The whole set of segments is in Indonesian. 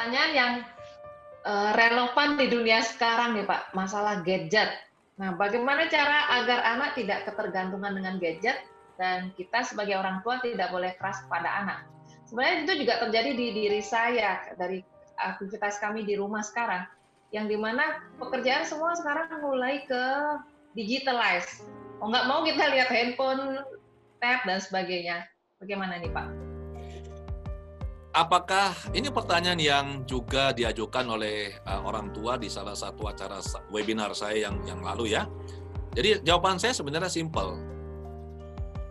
pertanyaan yang relevan di dunia sekarang nih Pak, masalah gadget. Nah, bagaimana cara agar anak tidak ketergantungan dengan gadget dan kita sebagai orang tua tidak boleh keras kepada anak? Sebenarnya itu juga terjadi di diri saya dari aktivitas kami di rumah sekarang, yang dimana pekerjaan semua sekarang mulai ke digitalize. Mau nggak mau kita lihat handphone, tab, dan sebagainya. Bagaimana nih Pak? Apakah ini pertanyaan yang juga diajukan oleh orang tua di salah satu acara webinar saya yang lalu ya? Jadi jawaban saya sebenarnya simple.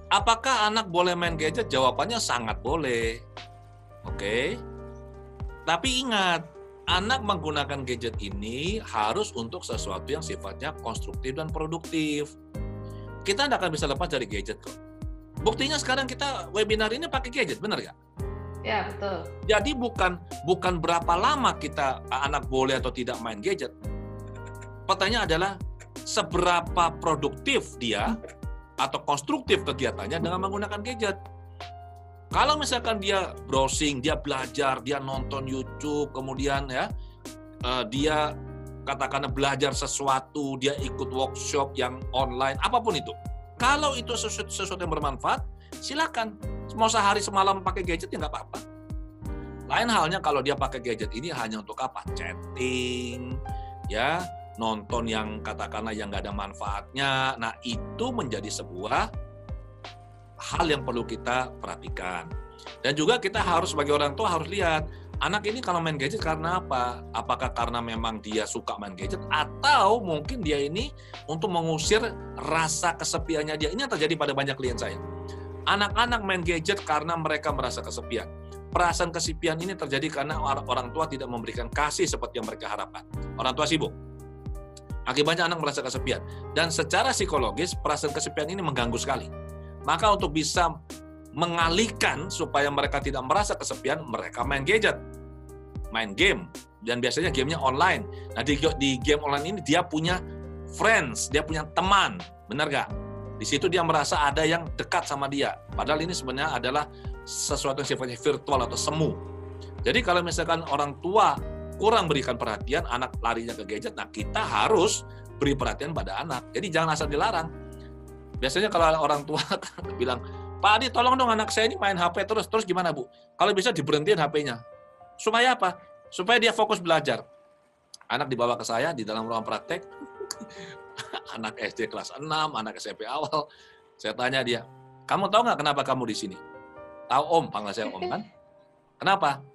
Apakah anak boleh main gadget? Jawabannya sangat boleh. Oke. Tapi ingat, anak menggunakan gadget ini harus untuk sesuatu yang sifatnya konstruktif dan produktif. Kita tidak akan bisa lepas dari gadget kok. Buktinya sekarang kita webinar ini pakai gadget, benar nggak? Ya, betul. Jadi bukan berapa lama kita anak boleh atau tidak main gadget. Pertanyaan adalah seberapa produktif dia atau konstruktif kegiatannya dengan menggunakan gadget. Kalau misalkan dia browsing, dia belajar, dia nonton YouTube, kemudian ya dia katakanlah belajar sesuatu, dia ikut workshop yang online, apapun itu. Kalau itu sesuatu yang bermanfaat, silakan. Mau sehari semalam pakai gadget ya nggak apa-apa. Lain halnya kalau dia pakai gadget ini hanya untuk apa? Chatting, ya, nonton yang katakanlah yang nggak ada manfaatnya. Nah, itu menjadi sebuah hal yang perlu kita perhatikan. Dan juga kita harus sebagai orang tua harus lihat, anak ini kalau main gadget karena apa? Apakah karena memang dia suka main gadget atau mungkin dia ini untuk mengusir rasa kesepiannya dia. Ini yang terjadi pada banyak klien saya. Anak-anak main gadget karena mereka merasa kesepian. Perasaan kesepian ini terjadi karena orang tua tidak memberikan kasih seperti yang mereka harapkan. Orang tua sibuk. Akibatnya anak merasa kesepian. Dan secara psikologis, perasaan kesepian ini mengganggu sekali. Maka untuk bisa mengalihkan supaya mereka tidak merasa kesepian, mereka main gadget. Main game. Dan biasanya gamenya online. Nah, di game online ini dia punya friends, dia punya teman. Benar nggak? Di situ dia merasa ada yang dekat sama dia. Padahal ini sebenarnya adalah sesuatu yang sifatnya virtual atau semu. Jadi kalau misalkan orang tua kurang berikan perhatian, anak larinya ke gadget, nah kita harus beri perhatian pada anak. Jadi jangan asal dilarang. Biasanya kalau orang tua bilang, Pak Adi tolong dong anak saya ini main HP terus gimana Bu? Kalau bisa diberhentiin HP-nya. Supaya apa? Supaya dia fokus belajar. Anak dibawa ke saya di dalam ruang praktek, anak SD kelas 6, anak SMP awal. Saya tanya dia, kamu tahu nggak kenapa kamu di sini? Tahu Om, panggil saya Om kan? Kenapa?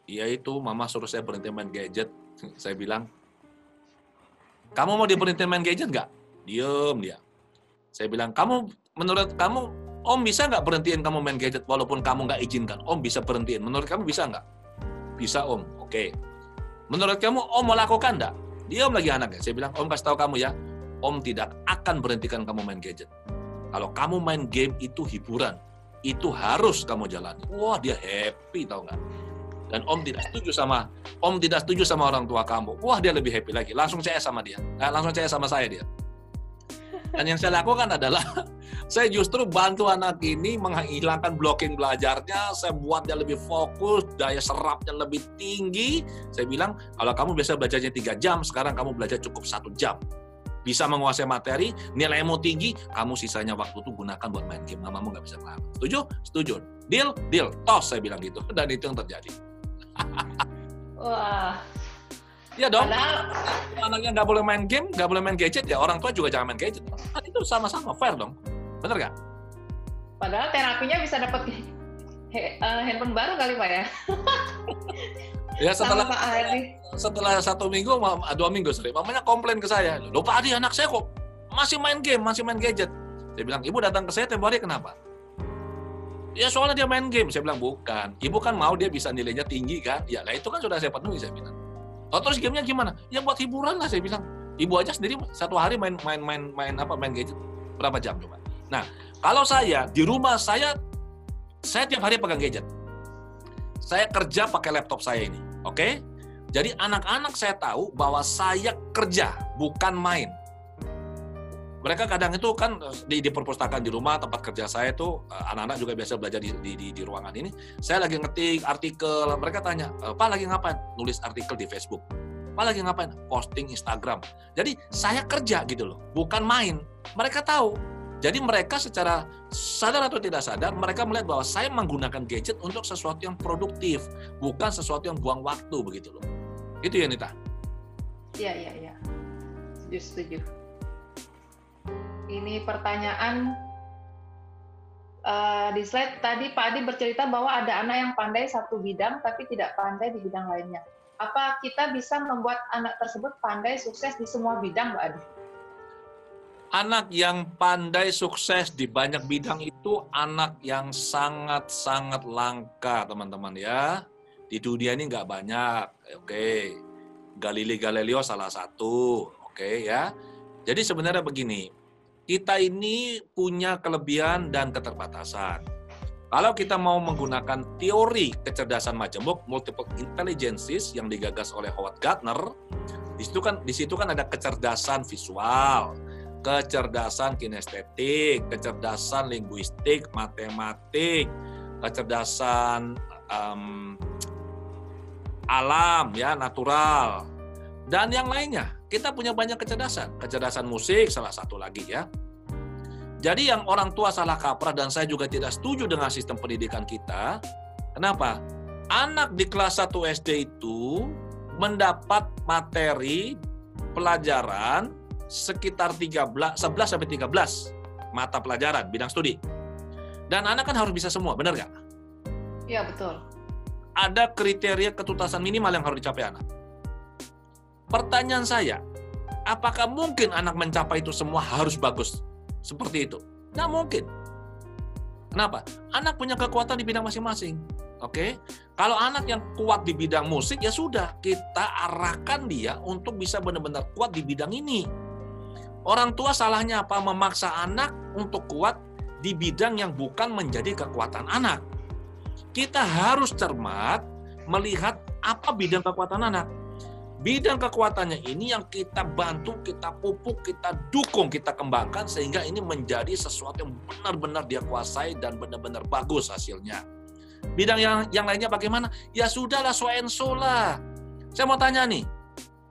Iya itu, Mama suruh saya berhenti main gadget. Saya bilang, kamu mau diberhenti main gadget nggak? Diem dia. Saya bilang, menurut kamu, Om bisa nggak berhentiin kamu main gadget walaupun kamu nggak izinkan? Om bisa berhentiin. Menurut kamu bisa nggak? Bisa Om, oke. Menurut kamu Om mau lakukan nggak? Diam lagi anaknya. Saya bilang, Om kasih tahu kamu ya, Om tidak akan berhentikan kamu main gadget. Kalau kamu main game itu hiburan, itu harus kamu jalani. Wah, dia happy tahu nggak? Dan Om tidak setuju sama orang tua kamu. Wah, dia lebih happy lagi. Langsung CS sama dia. Langsung CS sama saya dia. Dan yang saya lakukan adalah saya justru bantu anak ini menghilangkan blocking belajarnya, saya buat dia lebih fokus, daya serapnya lebih tinggi. Saya bilang, kalau kamu biasa belajarnya 3 jam, sekarang kamu belajar cukup 1 jam. Bisa menguasai materi, nilaimu tinggi, kamu sisanya waktu itu gunakan buat main game. Mamamu nggak bisa ngelawan. Setuju? Setuju. Deal? Deal. Tos, saya bilang gitu. Dan itu yang terjadi. Wah. Ya dong, Padahal anaknya nggak boleh main game, nggak boleh main gadget, ya orang tua juga jangan main gadget. Kan itu sama-sama, fair dong. Bener nggak? Padahal terapinya bisa dapat handphone baru kali Pak ya? Ya setelah Sama Pak Adi. setelah 1 minggu, 2 minggu, mamanya komplain ke saya, loh Pak Adi anak saya kok masih main game, masih main gadget. Saya bilang, ibu datang ke saya tempo hari kenapa? Ya soalnya dia main game. Saya bilang, bukan. Ibu kan mau dia bisa nilainya tinggi kan? Ya lah itu kan sudah saya penuhi, saya bilang. Oh, terus gamenya gimana? Ya buat hiburan lah, saya bilang. Ibu aja sendiri 1 hari main gadget berapa jam coba? Nah, kalau saya di rumah saya tiap hari pegang gadget. Saya kerja pakai laptop saya ini, oke? Jadi anak-anak saya tahu bahwa saya kerja, bukan main. Mereka kadang itu kan di perpustakaan di rumah, tempat kerja saya itu anak-anak juga biasa belajar di ruangan ini. Saya lagi ngetik artikel, mereka tanya, Pak lagi ngapain? Nulis artikel di Facebook. Pak lagi ngapain? Posting Instagram. Jadi saya kerja gitu loh, bukan main. Mereka tahu. Jadi mereka secara sadar atau tidak sadar, mereka melihat bahwa saya menggunakan gadget untuk sesuatu yang produktif, bukan sesuatu yang buang waktu begitu loh. Itu ya Nita? Iya. Setuju. Ini pertanyaan di slide tadi Pak Adi bercerita bahwa ada anak yang pandai satu bidang tapi tidak pandai di bidang lainnya. Apa kita bisa membuat anak tersebut pandai sukses di semua bidang, Pak Adi? Anak yang pandai sukses di banyak bidang itu anak yang sangat-sangat langka, teman-teman ya. Di dunia ini nggak banyak, oke. Galileo salah satu, oke ya. Jadi sebenarnya begini, kita ini punya kelebihan dan keterbatasan. Kalau kita mau menggunakan teori kecerdasan majemuk, multiple intelligences yang digagas oleh Howard Gardner, di situ kan ada kecerdasan visual, kecerdasan kinestetik, kecerdasan linguistik, matematik, kecerdasan alam ya, natural, dan yang lainnya. Kita punya banyak kecerdasan musik salah satu lagi ya. Jadi yang orang tua salah kaprah, dan saya juga tidak setuju dengan sistem pendidikan kita. Kenapa? Anak di kelas 1 SD itu mendapat materi pelajaran sekitar 11 sampai 13 mata pelajaran bidang studi. Dan anak kan harus bisa semua, benar nggak? Iya, betul. Ada kriteria ketuntasan minimal yang harus dicapai anak. Pertanyaan saya, apakah mungkin anak mencapai itu semua harus bagus seperti itu? Nggak mungkin. Kenapa? Anak punya kekuatan di bidang masing-masing. Oke? Kalau anak yang kuat di bidang musik, ya sudah, kita arahkan dia untuk bisa benar-benar kuat di bidang ini. Orang tua salahnya apa? Memaksa anak untuk kuat di bidang yang bukan menjadi kekuatan anak. Kita harus cermat melihat apa bidang kekuatan anak. Bidang kekuatannya ini yang kita bantu, kita pupuk, kita dukung, kita kembangkan sehingga ini menjadi sesuatu yang benar-benar dia kuasai dan benar-benar bagus hasilnya. Bidang yang lainnya bagaimana? Ya sudahlah, so and so lah. Saya mau tanya nih,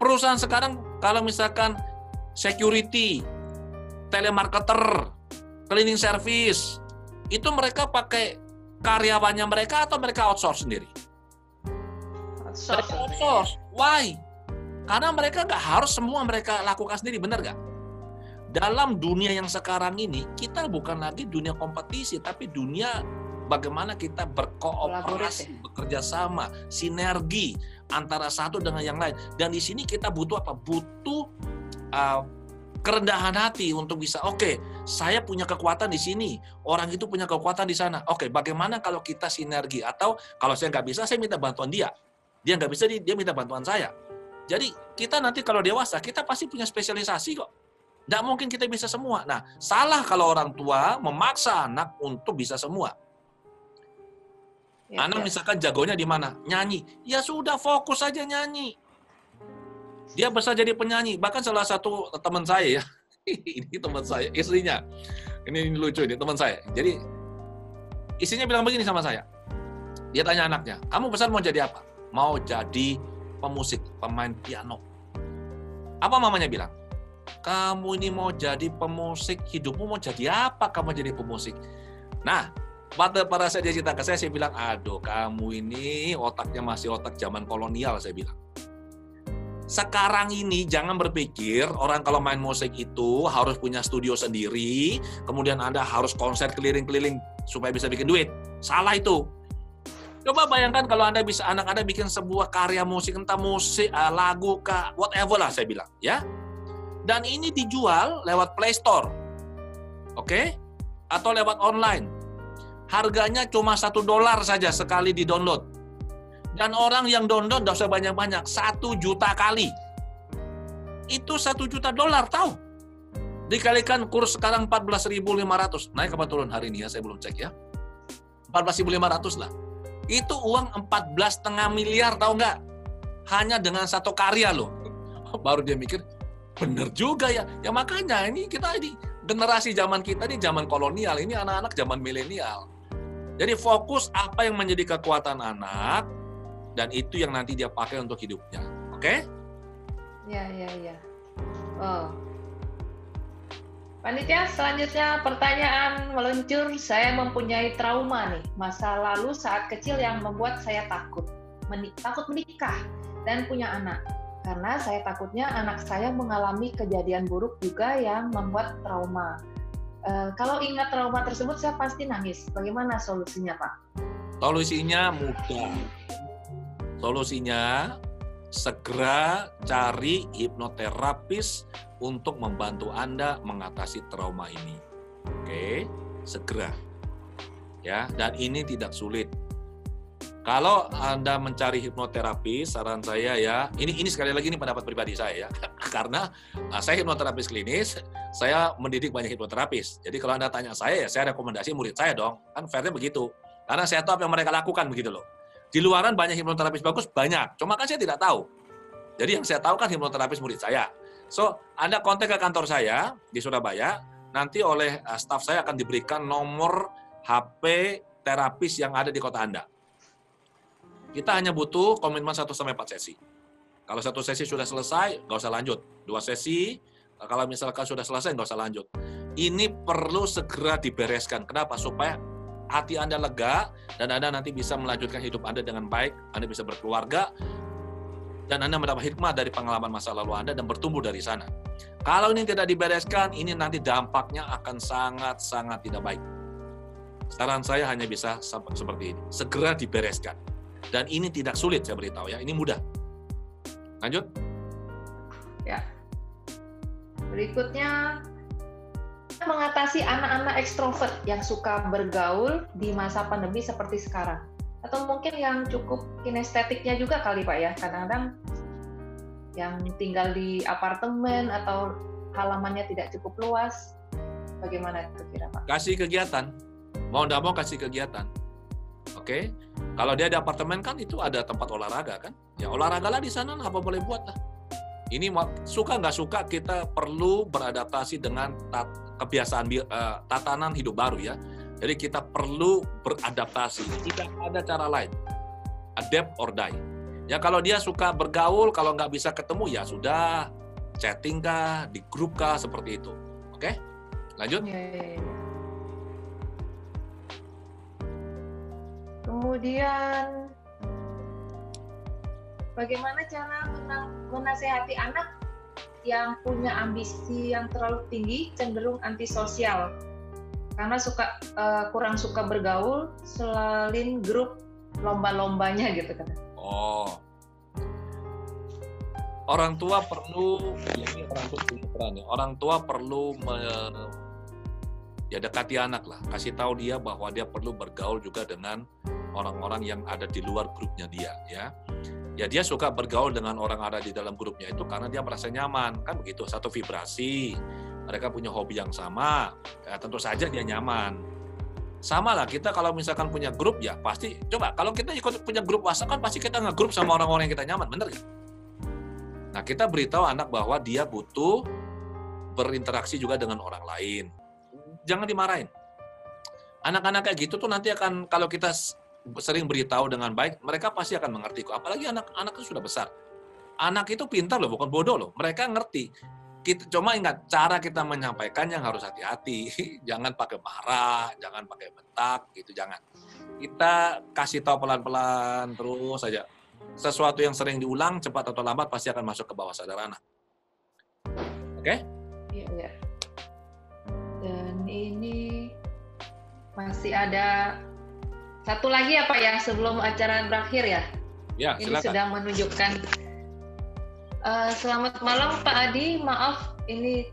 perusahaan sekarang kalau misalkan security, telemarketer, cleaning service, itu mereka pakai karyawannya mereka atau mereka outsource sendiri? Outsource. Why? Karena mereka nggak harus semua mereka lakukan sendiri, benar nggak? Dalam dunia yang sekarang ini, kita bukan lagi dunia kompetisi, tapi dunia bagaimana kita berkooperasi, bekerja sama, sinergi antara satu dengan yang lain. Dan di sini kita butuh apa? Butuh kerendahan hati untuk bisa, oke, saya punya kekuatan di sini, orang itu punya kekuatan di sana. Oke, bagaimana kalau kita sinergi? Atau kalau saya nggak bisa, saya minta bantuan dia. Dia nggak bisa, dia minta bantuan saya. Jadi kita nanti kalau dewasa, kita pasti punya spesialisasi kok. Nggak mungkin kita bisa semua. Nah, salah kalau orang tua memaksa anak untuk bisa semua. Anak misalkan jagonya di mana? Nyanyi. Ya sudah, fokus aja nyanyi. Dia bisa jadi penyanyi. Bahkan salah satu teman saya ya, ini teman saya, istrinya. Ini lucu ini teman saya. Jadi istrinya bilang begini sama saya. Dia tanya anaknya, kamu besar mau jadi apa? Mau jadi pemusik, pemain piano. Apa mamanya bilang? Kamu ini mau jadi pemusik, hidupmu mau jadi apa kamu jadi pemusik? Nah, pada saat dia cerita ke saya bilang, aduh kamu ini otaknya masih otak zaman kolonial, saya bilang. Sekarang ini jangan berpikir orang kalau main musik itu harus punya studio sendiri, kemudian Anda harus konser keliling-keliling supaya bisa bikin duit. Salah itu. Coba bayangkan kalau anak Anda bikin sebuah karya musik, entah musik, lagu, whatever lah saya bilang, ya. Dan ini dijual lewat Play Store, oke? Atau lewat online. Harganya cuma $1 saja sekali di-download. Dan orang yang download nggak usah banyak-banyak, 1 juta kali. Itu $1 juta, tahu? Dikalikan kurs sekarang 14.500. Naik apa turun hari ini ya, saya belum cek ya. 14.500 lah. Itu uang 14,5 miliar, tahu nggak? Hanya dengan satu karya loh. Baru dia mikir, bener juga ya. Ya makanya ini kita generasi zaman kita ini zaman kolonial, ini anak-anak zaman milenial. Jadi fokus apa yang menjadi kekuatan anak, dan itu yang nanti dia pakai untuk hidupnya. Oke? Ya. Oh. Panitia, selanjutnya pertanyaan meluncur. Saya mempunyai trauma nih, masa lalu saat kecil yang membuat saya takut menikah dan punya anak. Karena saya takutnya anak saya mengalami kejadian buruk juga yang membuat trauma. Kalau ingat trauma tersebut, saya pasti nangis. Bagaimana solusinya, Pak? Solusinya mudah. Solusinya segera cari hipnoterapis untuk membantu Anda mengatasi trauma ini. Oke, segera. Ya, dan ini tidak sulit. Kalau Anda mencari hipnoterapis, saran saya ya, ini sekali lagi ini pendapat pribadi saya ya. Karena saya hipnoterapis klinis, saya mendidik banyak hipnoterapis. Jadi kalau Anda tanya saya ya, saya rekomendasi murid saya dong. Kan fairnya begitu. Karena saya tahu apa yang mereka lakukan begitu loh. Di luaran banyak hipnoterapis bagus, banyak. Cuma kan saya tidak tahu. Jadi yang saya tahu kan hipnoterapis murid saya. So, Anda kontak ke kantor saya di Surabaya, nanti oleh staf saya akan diberikan nomor HP terapis yang ada di kota Anda. Kita hanya butuh komitmen 1-4 sesi. Kalau 1 sesi sudah selesai, nggak usah lanjut. 2 sesi, kalau misalkan sudah selesai, nggak usah lanjut. Ini perlu segera dibereskan. Kenapa? Supaya hati Anda lega, dan Anda nanti bisa melanjutkan hidup Anda dengan baik, Anda bisa berkeluarga, dan Anda mendapat hikmah dari pengalaman masa lalu Anda dan bertumbuh dari sana. Kalau ini tidak dibereskan, ini nanti dampaknya akan sangat-sangat tidak baik. Saran saya hanya bisa seperti ini. Segera dibereskan. Dan ini tidak sulit, saya beritahu ya. Ini mudah. Lanjut. Ya. Berikutnya, mengatasi anak-anak ekstrovert yang suka bergaul di masa pandemi seperti sekarang. Atau mungkin yang cukup kinestetiknya juga kali Pak ya, kadang-kadang yang tinggal di apartemen atau halamannya tidak cukup luas. Bagaimana kira Pak? Kasih kegiatan. Mau nggak mau kasih kegiatan. Oke? Kalau dia di apartemen kan itu ada tempat olahraga kan? Ya olahragalah di sana lah, apa boleh buat lah. Ini suka nggak suka kita perlu beradaptasi dengan kebiasaan tatanan hidup baru ya. Jadi kita perlu beradaptasi. Tidak ada cara lain. Adapt or die. Ya kalau dia suka bergaul, kalau nggak bisa ketemu ya sudah. Chatting kah, di grup kah, seperti itu. Oke? Lanjut. Ya. Kemudian, bagaimana cara menasehati anak yang punya ambisi yang terlalu tinggi, cenderung antisosial? Karena kurang suka bergaul, selain grup lomba-lombanya gitu kan. Oh. Orang tua perlu, ini orang tua punya peran ya. Orang tua perlu dekati anak lah, kasih tahu dia bahwa dia perlu bergaul juga dengan orang-orang yang ada di luar grupnya dia ya. Ya dia suka bergaul dengan orang ada di dalam grupnya itu karena dia merasa nyaman, kan begitu, satu vibrasi. Mereka punya hobi yang sama, ya tentu saja dia nyaman. Sama lah kita kalau misalkan punya grup ya pasti, coba kalau kita ikut punya grup WhatsApp kan pasti kita nge-grup sama orang-orang yang kita nyaman, bener gak? Nah kita beritahu anak bahwa dia butuh berinteraksi juga dengan orang lain. Jangan dimarahin. Anak-anak kayak gitu tuh nanti akan, kalau kita sering beritahu dengan baik, mereka pasti akan mengerti kok. Apalagi anak-anak itu sudah besar. Anak itu pintar loh, bukan bodoh loh. Mereka ngerti. Cuma ingat, cara kita menyampaikan yang harus hati-hati. Jangan pakai marah, jangan pakai bentak, gitu, jangan. Kita kasih tahu pelan-pelan terus saja. Sesuatu yang sering diulang, cepat atau lambat pasti akan masuk ke bawah sadar anak. Oke? Iya. Dan ini masih ada satu lagi ya Pak ya, sebelum acara berakhir ya? Ya, ini silakan. sedang menunjukkan. Selamat malam Pak Adi, maaf ini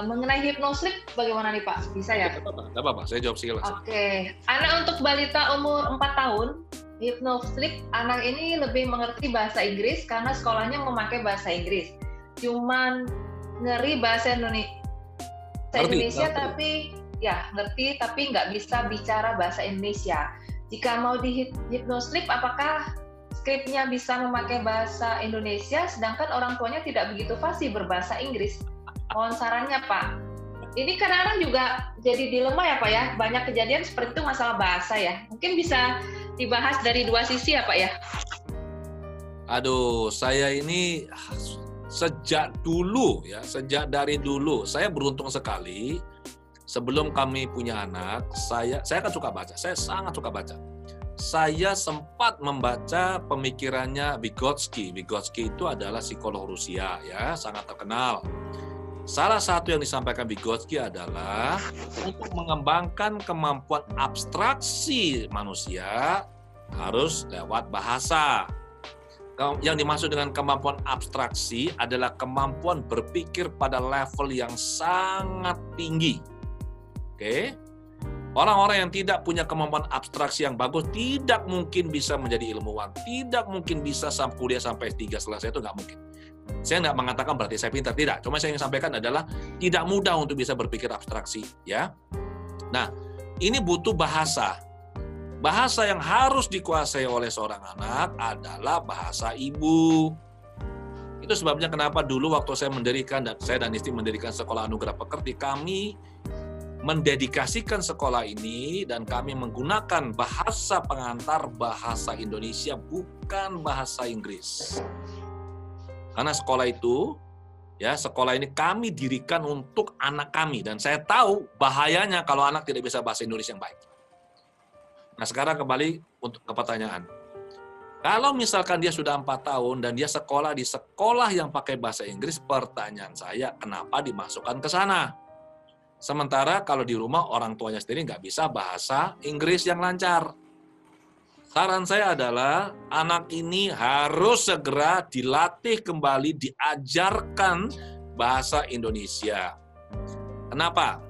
mengenai hypnosleep bagaimana nih Pak? Bisa ya? Tidak apa-apa, saya jawab silakan. Oke. Anak untuk balita umur 4 tahun, hypnosleep anak ini lebih mengerti bahasa Inggris karena sekolahnya memakai bahasa Inggris. Cuman ngeri bahasa Indonesia tapi ya ngerti tapi nggak bisa bicara bahasa Indonesia. Jika mau di hypnosleep, apakah skripnya bisa memakai bahasa Indonesia sedangkan orang tuanya tidak begitu fasih berbahasa Inggris? mohon sarannya Pak. Ini kadang-kadang juga jadi dilema ya Pak ya, banyak kejadian seperti itu masalah bahasa ya. Mungkin bisa dibahas dari dua sisi ya Pak ya. Aduh, saya ini sejak dari dulu, saya beruntung sekali. Sebelum kami punya anak, saya kan suka baca, saya sangat suka baca. Saya sempat membaca pemikirannya Vygotsky. Vygotsky itu adalah psikolog Rusia, ya, sangat terkenal. Salah satu yang disampaikan Vygotsky adalah untuk mengembangkan kemampuan abstraksi manusia harus lewat bahasa. Yang dimaksud dengan kemampuan abstraksi adalah kemampuan berpikir pada level yang sangat tinggi. Oke? Orang-orang yang tidak punya kemampuan abstraksi yang bagus tidak mungkin bisa menjadi ilmuwan, tidak mungkin bisa kuliah sampai S3 selesai, itu nggak mungkin. Saya nggak mengatakan berarti saya pintar, tidak. Cuma saya ingin sampaikan adalah tidak mudah untuk bisa berpikir abstraksi, ya. Nah, ini butuh bahasa. Bahasa yang harus dikuasai oleh seorang anak adalah bahasa ibu. Itu sebabnya kenapa dulu waktu saya dan istri mendirikan Sekolah Anugerah Pekerti, kami mendedikasikan sekolah ini dan kami menggunakan bahasa pengantar bahasa Indonesia, bukan bahasa Inggris. Karena sekolah ini kami dirikan untuk anak kami, dan saya tahu bahayanya kalau anak tidak bisa bahasa Indonesia yang baik. Nah, sekarang kembali ke pertanyaan. Kalau misalkan dia sudah 4 tahun dan dia sekolah di sekolah yang pakai bahasa Inggris, pertanyaan saya, kenapa dimasukkan ke sana? Sementara kalau di rumah orang tuanya sendiri nggak bisa bahasa Inggris yang lancar. Saran saya adalah anak ini harus segera dilatih kembali, diajarkan bahasa Indonesia. Kenapa?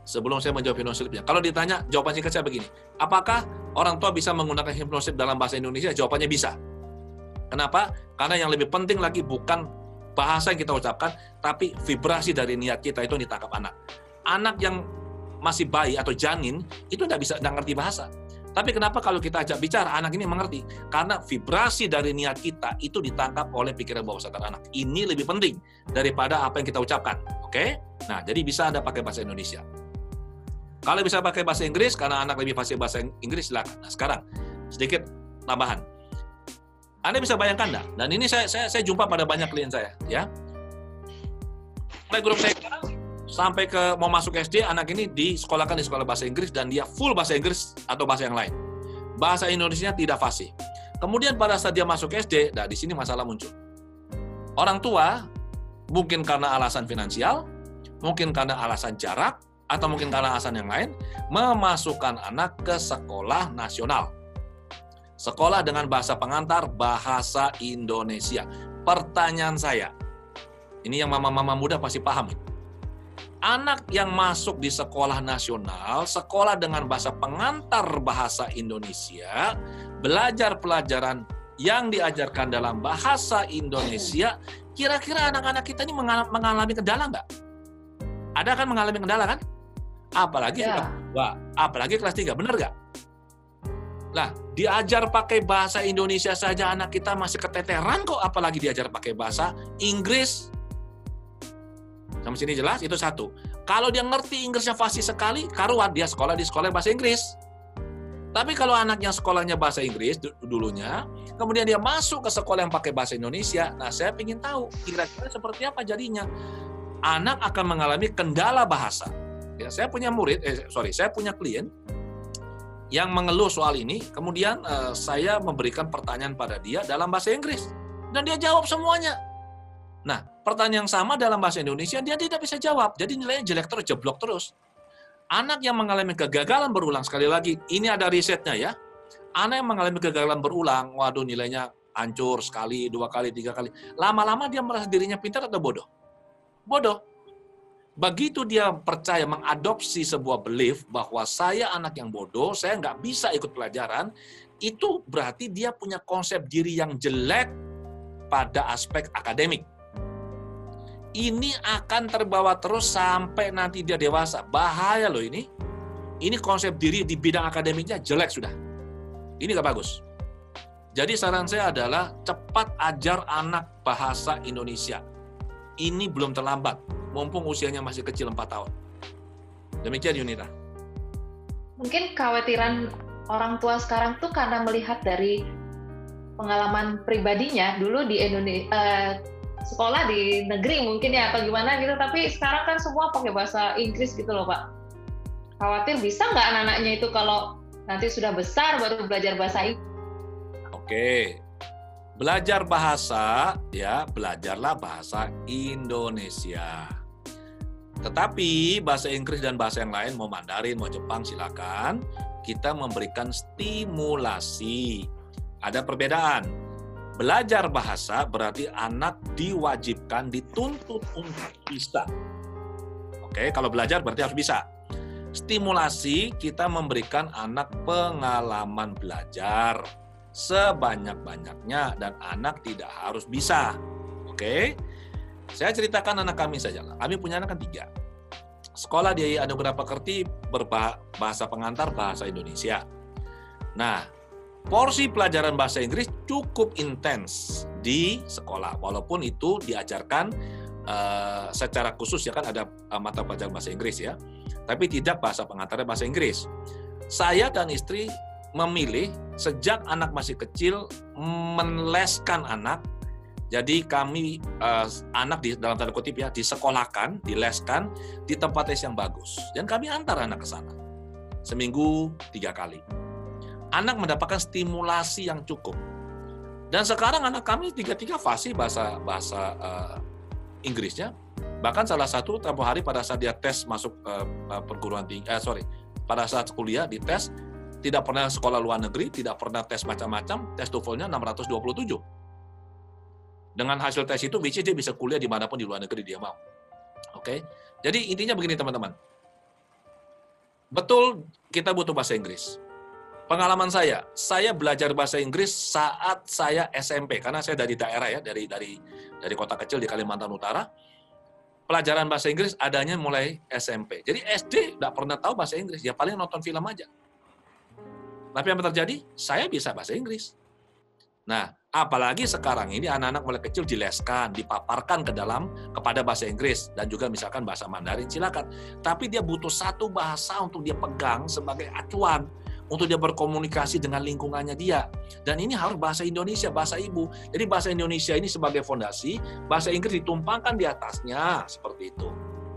Sebelum saya menjawab hipnoslipnya, kalau ditanya, jawaban singkat saya begini, apakah orang tua bisa menggunakan hipnoslip dalam bahasa Indonesia? Jawabannya bisa. Kenapa? Karena yang lebih penting lagi bukan bahasa yang kita ucapkan, tapi vibrasi dari niat kita itu ditangkap anak. Anak yang masih bayi atau janin, itu nggak ngerti bahasa. Tapi kenapa kalau kita ajak bicara, anak ini mengerti? Karena vibrasi dari niat kita itu ditangkap oleh pikiran bawah sadar anak. Ini lebih penting daripada apa yang kita ucapkan. Oke? Nah, jadi bisa Anda pakai bahasa Indonesia. Kalau bisa pakai bahasa Inggris, karena anak lebih fasih bahasa Inggris, silakan. Nah, sekarang sedikit tambahan. Anda bisa bayangkan enggak? Dan ini saya jumpa pada banyak klien saya, ya. Mulai grup TK sampai ke mau masuk SD, anak ini disekolahkan di sekolah bahasa Inggris dan dia full bahasa Inggris atau bahasa yang lain. Bahasa Indonesia tidak fasih. Kemudian pada saat dia masuk SD, nah di sini masalah muncul. Orang tua mungkin karena alasan finansial, mungkin karena alasan jarak, atau mungkin karena alasan yang lain, memasukkan anak ke sekolah nasional. Sekolah dengan bahasa pengantar bahasa Indonesia. Pertanyaan saya, ini yang mama-mama muda pasti paham. Anak yang masuk di sekolah nasional, sekolah dengan bahasa pengantar bahasa Indonesia, belajar pelajaran yang diajarkan dalam bahasa Indonesia, kira-kira anak-anak kita ini mengalami kendala nggak? Ada kan mengalami kendala kan? Apalagi apalagi kelas 3, benar nggak? Lah, diajar pakai bahasa Indonesia saja anak kita masih keteteran kok, apalagi diajar pakai bahasa Inggris. Sampai sini jelas? Itu satu. Kalau dia ngerti Inggrisnya fasih sekali, karuan dia sekolah di sekolah bahasa Inggris. Tapi kalau anak yang sekolahnya bahasa Inggris dulunya, kemudian dia masuk ke sekolah yang pakai bahasa Indonesia, nah saya ingin tahu kira-kira seperti apa jadinya. Anak akan mengalami kendala bahasa. Ya, saya punya klien yang mengeluh soal ini, kemudian saya memberikan pertanyaan pada dia dalam bahasa Inggris, dan dia jawab semuanya. Nah, pertanyaan yang sama dalam bahasa Indonesia, dia tidak bisa jawab, jadi nilainya jelek terus, jeblok terus. Anak yang mengalami kegagalan berulang, sekali lagi, ini ada risetnya ya, anak yang mengalami kegagalan berulang, waduh nilainya hancur sekali, 2 kali, 3 kali, lama-lama dia merasa dirinya pintar atau bodoh? Bodoh. Begitu dia percaya mengadopsi sebuah belief bahwa saya anak yang bodoh, saya nggak bisa ikut pelajaran, itu berarti dia punya konsep diri yang jelek pada aspek akademik. Ini akan terbawa terus sampai nanti dia dewasa. Bahaya loh ini. Ini konsep diri di bidang akademiknya jelek sudah. Ini nggak bagus. Jadi saran saya adalah cepat ajar anak bahasa Indonesia. ini belum terlambat, mumpung usianya masih kecil 4 tahun. Demikian Yunita. Mungkin kekhawatiran orang tua sekarang tuh karena melihat dari pengalaman pribadinya, dulu di Indonesia, sekolah di negeri mungkin ya, atau gimana gitu, tapi sekarang kan semua pakai bahasa Inggris gitu loh Pak. Khawatir bisa nggak anak-anaknya itu kalau nanti sudah besar baru belajar bahasa Inggris? Oke. Belajar bahasa, ya belajarlah bahasa Indonesia. Tetapi bahasa Inggris dan bahasa yang lain, mau Mandarin, mau Jepang, silakan. Kita memberikan stimulasi. Ada perbedaan. Belajar bahasa berarti anak diwajibkan, dituntut untuk bisa. Oke, kalau belajar berarti harus bisa. Stimulasi, kita memberikan anak pengalaman belajar sebanyak-banyaknya dan anak tidak harus bisa. Oke, saya ceritakan anak kami saja. Kami punya anak kan 3. Sekolah di Anugerah Pekerti berbahasa pengantar bahasa Indonesia. Nah, porsi pelajaran bahasa Inggris cukup intens di sekolah, walaupun itu diajarkan secara khusus ya kan, ada mata pelajaran bahasa Inggris ya, tapi tidak bahasa pengantarnya bahasa Inggris. Saya dan istri memilih sejak anak masih kecil meleskan anak. Jadi kami anak di dalam tanda kutip ya disekolahkan, dileskan di tempat les yang bagus. Dan kami antar anak ke sana. Seminggu 3 kali. Anak mendapatkan stimulasi yang cukup. Dan sekarang anak kami 3 fasih bahasa Inggrisnya. Bahkan salah satu tempoh hari pada saat dia tes masuk perguruan tinggi, pada saat kuliah dites, tidak pernah sekolah luar negeri, tidak pernah tes macam-macam, tes TOEFL-nya 627. Dengan hasil tes itu, which is dia bisa kuliah dimanapun di luar negeri dia mau. Oke, jadi intinya begini teman-teman. Betul kita butuh bahasa Inggris. Pengalaman saya belajar bahasa Inggris saat saya SMP, karena saya dari daerah ya, dari kota kecil di Kalimantan Utara. Pelajaran bahasa Inggris adanya mulai SMP. Jadi SD nggak pernah tahu bahasa Inggris, ya paling nonton film aja. Tapi yang terjadi, saya bisa bahasa Inggris. Nah, apalagi sekarang ini anak-anak mulai kecil dileskan, dipaparkan kepada bahasa Inggris, dan juga misalkan bahasa Mandarin, silakan. Tapi dia butuh satu bahasa untuk dia pegang sebagai acuan, untuk dia berkomunikasi dengan lingkungannya dia. Dan ini harus bahasa Indonesia, bahasa ibu. Jadi bahasa Indonesia ini sebagai fondasi, bahasa Inggris ditumpangkan di atasnya, seperti itu.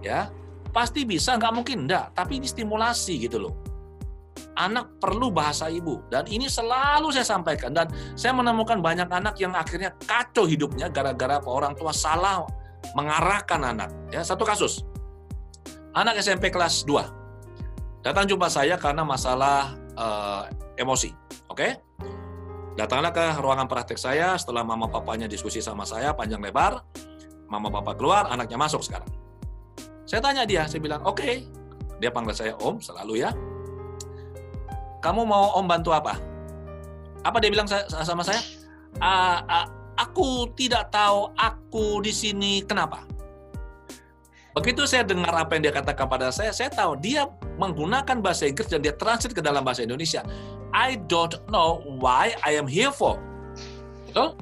Ya, pasti bisa, nggak mungkin enggak, tapi ini stimulasi gitu loh. Anak perlu bahasa ibu, dan ini selalu saya sampaikan, dan saya menemukan banyak anak yang akhirnya kacau hidupnya gara-gara orang tua salah mengarahkan anak. Ya, satu kasus, anak SMP kelas 2 datang jumpa saya karena masalah emosi. Oke? Datanglah ke ruangan praktek saya, setelah mama papanya diskusi sama saya panjang lebar, mama papa keluar, anaknya masuk sekarang. Saya tanya dia, saya bilang, oke. Dia panggil saya Om, selalu ya. Kamu mau Om bantu apa? Apa dia bilang sama saya? Aku tidak tahu aku di sini kenapa. Begitu saya dengar apa yang dia katakan pada saya tahu dia menggunakan bahasa Inggris dan dia translate ke dalam bahasa Indonesia. I don't know why I am here for. Betul?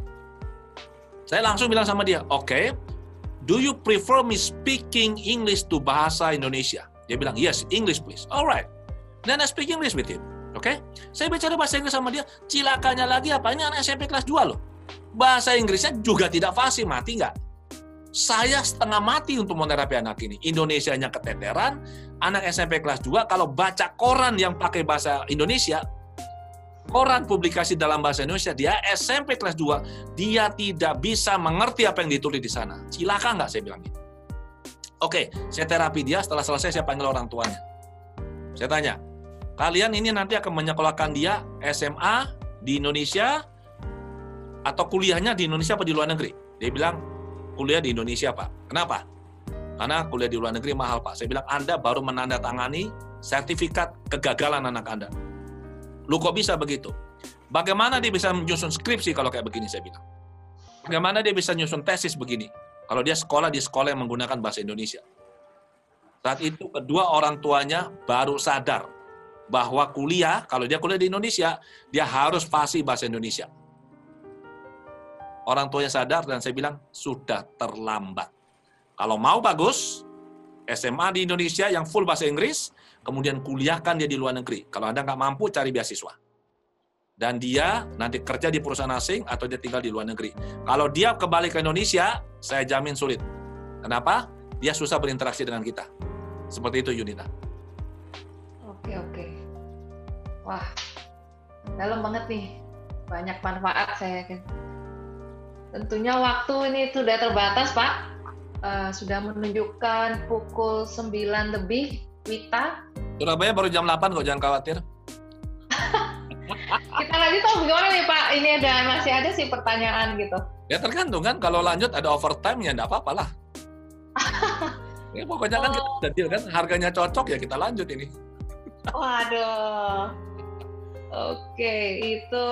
Saya langsung bilang sama dia, okay, do you prefer me speaking English to bahasa Indonesia? Dia bilang, yes, English please. Alright. Then I speak English with him. Oke, saya bicara bahasa Inggris sama dia. Cilakanya lagi apa? Ini anak SMP kelas 2 loh. Bahasa Inggrisnya juga tidak fasih, mati nggak? Saya setengah mati untuk menerapi anak ini. Indonesianya keteteran, anak SMP kelas 2 kalau baca koran yang pakai bahasa Indonesia, koran publikasi dalam bahasa Indonesia, dia SMP kelas 2, dia tidak bisa mengerti apa yang ditulis di sana. Cilaka nggak saya bilang gitu. Oke, saya terapi dia, setelah selesai saya panggil orang tuanya. Saya tanya, kalian ini nanti akan menyekolahkan dia SMA di Indonesia atau kuliahnya di Indonesia apa di luar negeri? Dia bilang, kuliah di Indonesia, Pak. Kenapa? Karena kuliah di luar negeri mahal, Pak. Saya bilang, Anda baru menandatangani sertifikat kegagalan anak Anda. Lu kok bisa begitu? Bagaimana dia bisa menyusun skripsi kalau kayak begini, saya bilang. Bagaimana dia bisa menyusun tesis begini? Kalau dia sekolah di sekolah yang menggunakan bahasa Indonesia. Saat itu kedua orang tuanya baru sadar bahwa kuliah, kalau dia kuliah di Indonesia, dia harus fasih bahasa Indonesia. Orang tuanya sadar dan saya bilang, sudah terlambat. Kalau mau bagus, SMA di Indonesia yang full bahasa Inggris, kemudian kuliahkan dia di luar negeri. Kalau Anda nggak mampu, cari beasiswa. Dan dia nanti kerja di perusahaan asing atau dia tinggal di luar negeri. Kalau dia kembali ke Indonesia, saya jamin sulit. Kenapa? Dia susah berinteraksi dengan kita. Seperti itu, Yunita. Oke. Wah, dalam banget nih. Banyak manfaat saya yakin. Tentunya waktu ini sudah terbatas, Pak. Sudah menunjukkan pukul 9 lebih, Wita. Surabaya baru jam 8 kok, jangan khawatir. Kita lanjut atau gimana nih, Pak? Ini masih ada sih pertanyaan gitu. Ya tergantung kan, kalau lanjut ada overtime ya enggak apa-apa lah. Ya pokoknya kan kita udah deal kan, harganya cocok ya kita lanjut ini. Waduh. Oke, itu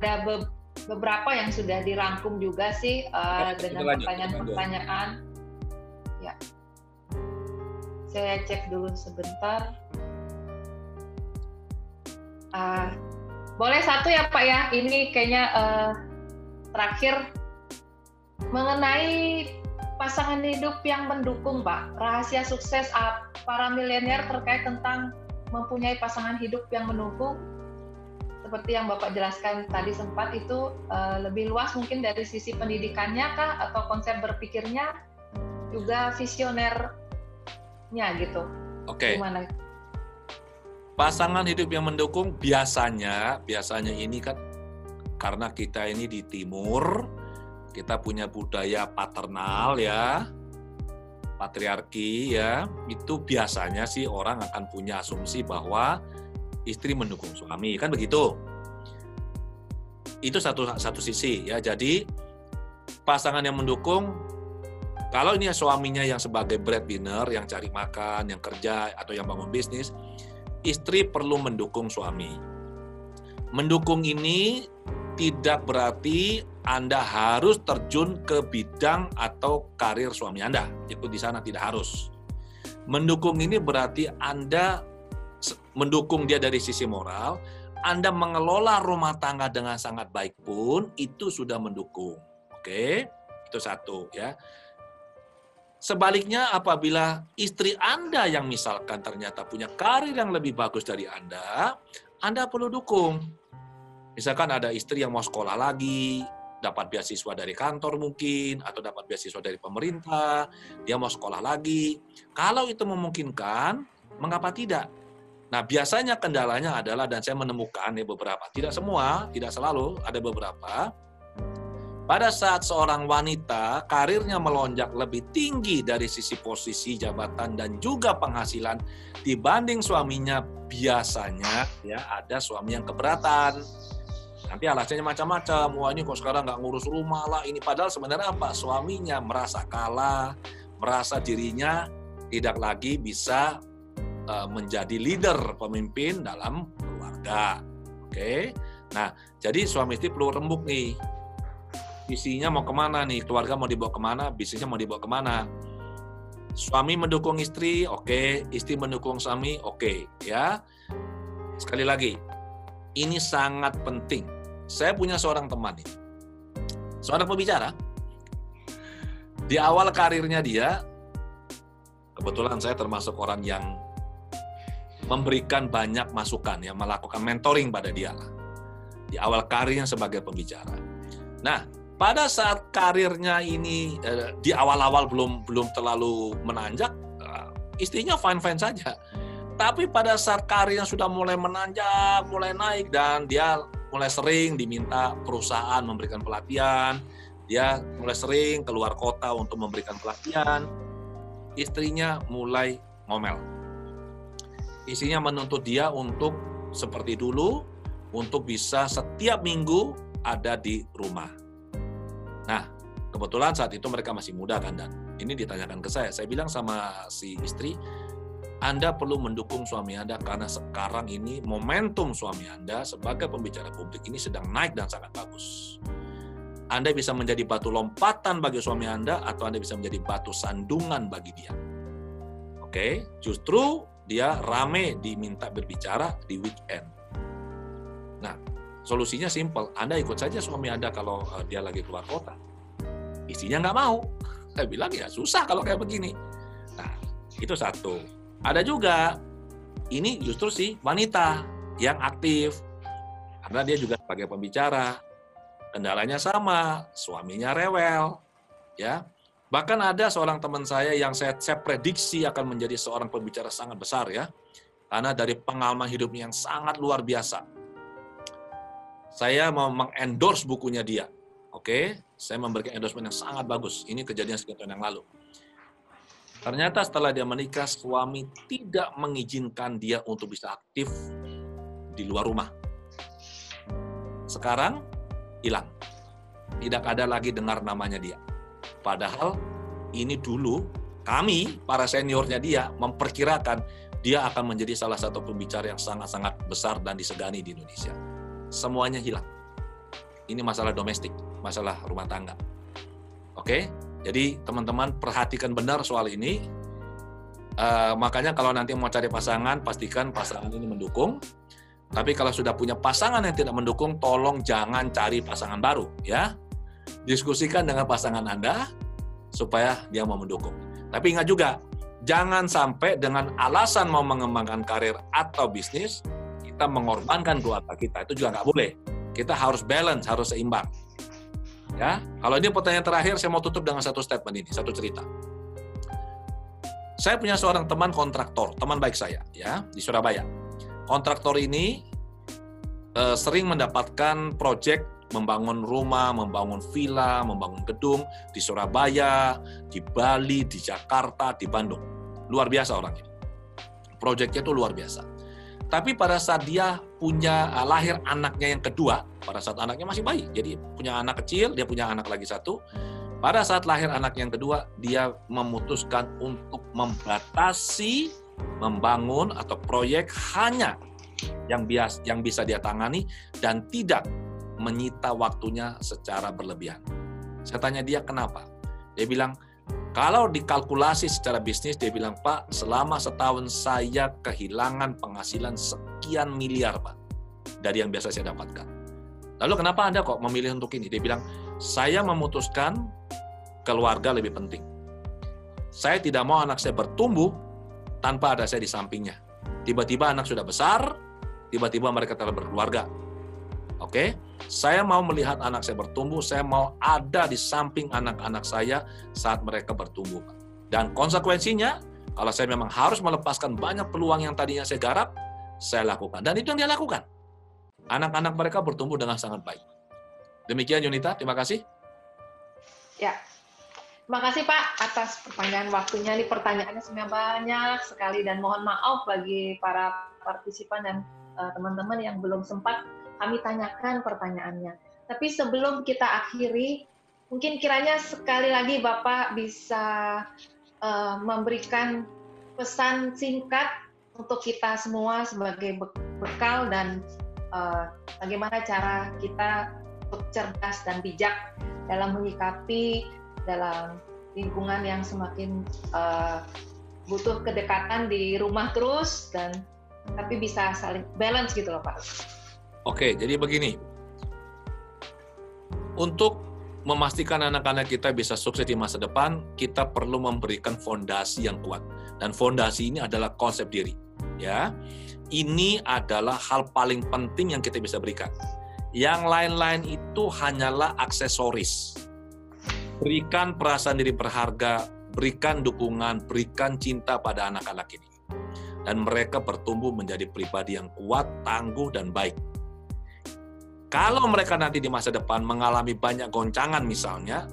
ada beberapa yang sudah dirangkum juga sih dengan pertanyaan-pertanyaan. Ya. Saya cek dulu sebentar. Boleh satu ya Pak ya, ini kayaknya terakhir mengenai pasangan hidup yang mendukung Pak, rahasia sukses para milenial terkait tentang mempunyai pasangan hidup yang mendukung, seperti yang Bapak jelaskan tadi sempat itu lebih luas mungkin dari sisi pendidikannya kah, atau konsep berpikirnya, juga visionernya gitu. Oke. Gimana? Pasangan hidup yang mendukung biasanya ini kan karena kita ini di timur, kita punya budaya paternal ya, patriarki ya, itu biasanya sih orang akan punya asumsi bahwa istri mendukung suami, kan begitu. Itu satu sisi ya. Jadi pasangan yang mendukung, kalau ini suaminya yang sebagai breadwinner, yang cari makan, yang kerja atau yang bangun bisnis, istri perlu mendukung suami. Mendukung ini tidak berarti Anda harus terjun ke bidang atau karir suami Anda. Itu di sana tidak harus. Mendukung ini berarti Anda mendukung dia dari sisi moral, Anda mengelola rumah tangga dengan sangat baik pun, itu sudah mendukung. Oke? Itu satu ya. Sebaliknya apabila istri Anda yang misalkan ternyata punya karir yang lebih bagus dari Anda perlu dukung. Misalkan ada istri yang mau sekolah lagi, dapat beasiswa dari kantor mungkin, atau dapat beasiswa dari pemerintah, dia mau sekolah lagi. Kalau itu memungkinkan, mengapa tidak? Nah, biasanya kendalanya adalah, dan saya menemukan beberapa, tidak semua, tidak selalu, ada beberapa, pada saat seorang wanita karirnya melonjak lebih tinggi dari sisi posisi, jabatan, dan juga penghasilan dibanding suaminya, biasanya ya ada suami yang keberatan. Nanti alasannya macam-macam, wah ini kok sekarang nggak ngurus rumah lah, ini padahal sebenarnya apa? Suaminya merasa kalah, merasa dirinya tidak lagi bisa menjadi leader, pemimpin dalam keluarga. Oke, nah jadi suami istri perlu rembuk nih. Visinya mau kemana nih, keluarga mau dibawa kemana, bisnisnya mau dibawa kemana. Suami mendukung istri, oke. Istri mendukung suami, oke. Ya, sekali lagi, ini sangat penting. Saya punya seorang teman nih, seorang pembicara. Di awal karirnya dia, kebetulan saya termasuk orang yang memberikan banyak masukan, ya, melakukan mentoring pada dia lah. Di awal karirnya sebagai pembicara. Nah, pada saat karirnya ini di awal-awal belum terlalu menanjak, istrinya fine-fine saja. Tapi pada saat karirnya sudah mulai menanjak, mulai naik, dan dia mulai sering diminta perusahaan memberikan pelatihan, dia mulai sering keluar kota untuk memberikan pelatihan, istrinya mulai ngomel. Istrinya menuntut dia untuk seperti dulu, untuk bisa setiap minggu ada di rumah. Nah, kebetulan saat itu mereka masih muda kan, dan ini ditanyakan ke saya bilang sama si istri, Anda perlu mendukung suami Anda karena sekarang ini momentum suami Anda sebagai pembicara publik ini sedang naik dan sangat bagus. Anda bisa menjadi batu lompatan bagi suami Anda atau Anda bisa menjadi batu sandungan bagi dia. Oke, justru dia rame diminta berbicara di weekend. Nah, solusinya simpel, Anda ikut saja suami Anda kalau dia lagi keluar kota. Istrinya nggak mau. Saya bilang ya susah kalau kayak begini. Nah, itu satu. Ada juga, ini justru si wanita yang aktif. Karena dia juga sebagai pembicara. Kendalanya sama, suaminya rewel. Ya. Bahkan ada seorang teman saya yang saya prediksi akan menjadi seorang pembicara sangat besar ya. Karena dari pengalaman hidupnya yang sangat luar biasa. Saya mau mengendorse bukunya dia. Oke, saya memberikan endorsement yang sangat bagus. Ini kejadian sekitar tahun yang lalu. Ternyata setelah dia menikah, suami tidak mengizinkan dia untuk bisa aktif di luar rumah. Sekarang hilang. Tidak ada lagi dengar namanya dia. Padahal ini dulu kami, para seniornya dia, memperkirakan dia akan menjadi salah satu pembicara yang sangat-sangat besar dan disegani di Indonesia. Semuanya hilang. Ini masalah domestik, masalah rumah tangga. Oke, jadi teman-teman perhatikan benar soal ini. Makanya kalau nanti mau cari pasangan, pastikan pasangan ini mendukung. Tapi kalau sudah punya pasangan yang tidak mendukung, tolong jangan cari pasangan baru, ya. Diskusikan dengan pasangan Anda supaya dia mau mendukung. Tapi ingat juga, jangan sampai dengan alasan mau mengembangkan karir atau bisnis, kita mengorbankan keluarga kita. Itu juga nggak boleh. Kita harus balance, harus seimbang. Ya, kalau ini pertanyaan terakhir, saya mau tutup dengan satu statement ini, satu cerita. Saya punya seorang teman kontraktor, teman baik saya, ya, di Surabaya. Kontraktor ini sering mendapatkan proyek membangun rumah, membangun villa, membangun gedung di Surabaya, di Bali, di Jakarta, di Bandung. Luar biasa orangnya. Proyeknya itu luar biasa. Tapi pada saat dia punya lahir anaknya yang kedua, pada saat anaknya masih bayi, jadi punya anak kecil, dia punya anak lagi satu. Pada saat lahir anak yang kedua, dia memutuskan untuk membatasi membangun atau proyek hanya yang bisa dia tangani dan tidak menyita waktunya secara berlebihan. Saya tanya dia kenapa? Dia bilang, kalau dikalkulasi secara bisnis, dia bilang, Pak, selama setahun saya kehilangan penghasilan sekian miliar, Pak, dari yang biasa saya dapatkan. Lalu kenapa Anda kok memilih untuk ini? Dia bilang, saya memutuskan keluarga lebih penting. Saya tidak mau anak saya bertumbuh tanpa ada saya di sampingnya. Tiba-tiba anak sudah besar, tiba-tiba mereka telah berkeluarga. Oke? Saya mau melihat anak saya bertumbuh, saya mau ada di samping anak-anak saya saat mereka bertumbuh. Dan konsekuensinya, kalau saya memang harus melepaskan banyak peluang yang tadinya saya garap, saya lakukan. Dan itu yang dia lakukan. Anak-anak mereka bertumbuh dengan sangat baik. Demikian Yunita, terima kasih. Ya, terima kasih Pak atas pertanyaan waktunya. Ini pertanyaannya sebenarnya banyak sekali dan mohon maaf bagi para partisipan dan teman-teman yang belum sempat kami tanyakan pertanyaannya. Tapi sebelum kita akhiri, mungkin kiranya sekali lagi Bapak bisa memberikan pesan singkat untuk kita semua sebagai bekal dan bagaimana cara kita untuk cerdas dan bijak dalam menyikapi dalam lingkungan yang semakin butuh kedekatan di rumah terus dan tapi bisa saling balance gitu loh Pak. Oke, jadi begini. Untuk memastikan anak-anak kita bisa sukses di masa depan, kita perlu memberikan fondasi yang kuat. Dan fondasi ini adalah konsep diri. Ya, ini adalah hal paling penting yang kita bisa berikan. Yang lain-lain itu hanyalah aksesoris. Berikan perasaan diri berharga, berikan dukungan, berikan cinta pada anak-anak ini. Dan mereka bertumbuh menjadi pribadi yang kuat, tangguh, dan baik. Kalau mereka nanti di masa depan mengalami banyak goncangan misalnya,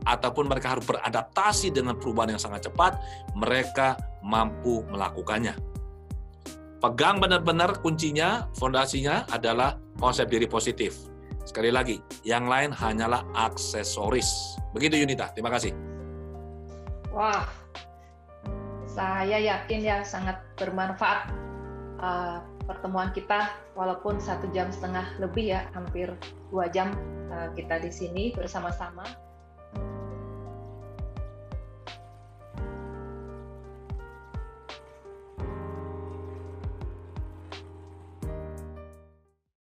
ataupun mereka harus beradaptasi dengan perubahan yang sangat cepat, mereka mampu melakukannya. Pegang benar-benar kuncinya, fondasinya adalah konsep diri positif. Sekali lagi, yang lain hanyalah aksesoris. Begitu Yunita, terima kasih. Wah, saya yakin ya sangat bermanfaat pertemuan kita, walaupun 1,5 jam lebih ya, hampir 2 jam kita di sini bersama-sama.